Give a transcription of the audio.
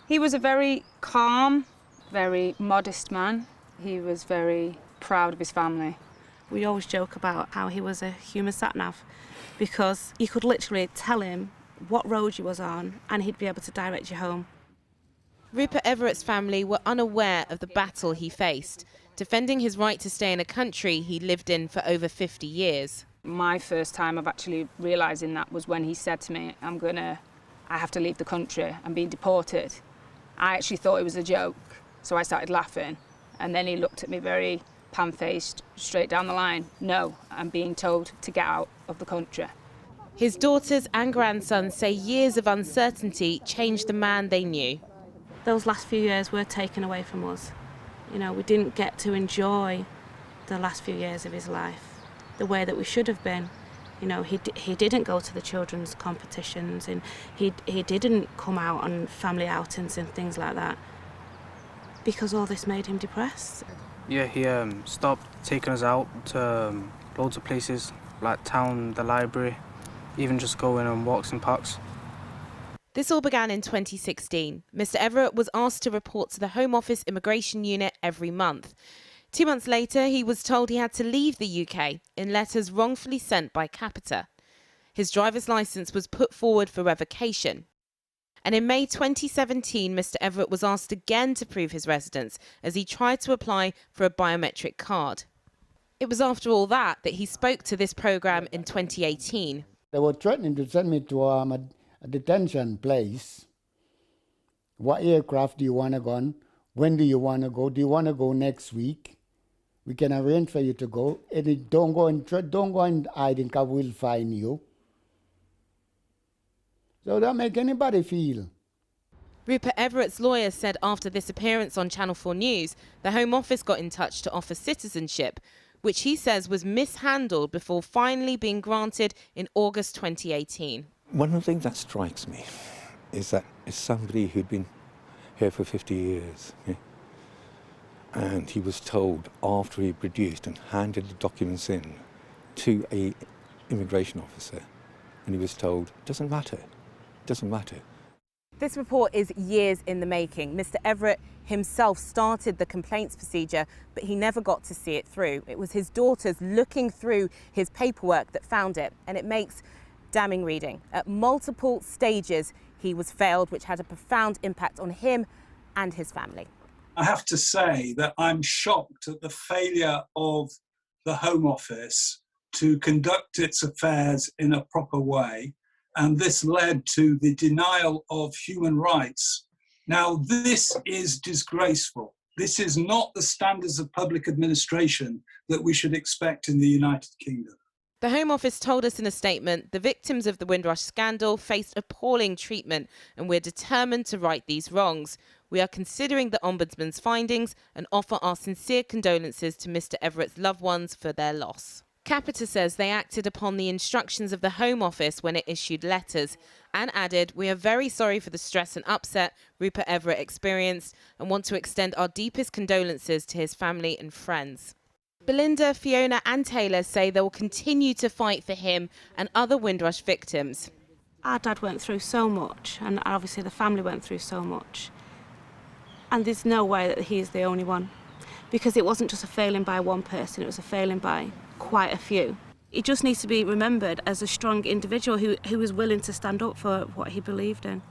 He was a very calm, very modest man. He was very proud of his family. We always joke about how he was a human sat-nav, because you could literally tell him what road you was on and he'd be able to direct you home. Rupert Everett's family were unaware of the battle he faced, defending his right to stay in a country he lived in for over 50 years. My first time of actually realising that was when he said to me, I have to leave the country, I'm being deported. I actually thought it was a joke, so I started laughing. And then he looked at me very pan-faced, straight down the line. No, I'm being told to get out of the country. His daughters and grandsons say years of uncertainty changed the man they knew. Those last few years were taken away from us. You know, we didn't get to enjoy the last few years of his life the way that we should have been. You know, he didn't go to the children's competitions, and he didn't come out on family outings and things like that, because all this made him depressed. Yeah, he stopped taking us out to loads of places, like town, the library, even just going on walks in parks. This all began in 2016. Mr. Everett was asked to report to the Home Office Immigration Unit every month. 2 months later, he was told he had to leave the UK in letters wrongfully sent by Capita. His driver's licence was put forward for revocation. And in May 2017, Mr. Everett was asked again to prove his residence as he tried to apply for a biometric card. It was after all that he spoke to this programme in 2018. They were threatening to send me to a detention place. What aircraft do you want to go on? When do you want to go? Do you want to go next week? We can arrange for you to go. And don't go and hide, because we'll find you. So that make anybody feel. Rupert Everett's lawyer said after this appearance on Channel 4 News, the Home Office got in touch to offer citizenship, which he says was mishandled before finally being granted in August 2018. One of the things that strikes me is that it's somebody who'd been here for 50 years. Yeah? And he was told after he produced and handed the documents in to an immigration officer, and he was told, it doesn't matter. Doesn't matter. This report is years in the making. Mr. Everett himself started the complaints procedure, but he never got to see it through. It was his daughters looking through his paperwork that found it, and it makes damning reading. At multiple stages, he was failed, which had a profound impact on him and his family. I have to say that I'm shocked at the failure of the Home Office to conduct its affairs in a proper way. And this led to the denial of human rights. Now, this is disgraceful. This is not the standards of public administration that we should expect in the United Kingdom. The Home Office told us in a statement, the victims of the Windrush scandal faced appalling treatment, and we're determined to right these wrongs. We are considering the Ombudsman's findings and offer our sincere condolences to Mr. Everett's loved ones for their loss. Capita says they acted upon the instructions of the Home Office when it issued letters, and added, we are very sorry for the stress and upset Rupert Everett experienced and want to extend our deepest condolences to his family and friends. Belinda, Fiona and Taylor say they will continue to fight for him and other Windrush victims. Our dad went through so much, and obviously the family went through so much. And there's no way that he is the only one, because it wasn't just a failing by one person, it was a failing by quite a few. He just needs to be remembered as a strong individual who was willing to stand up for what he believed in.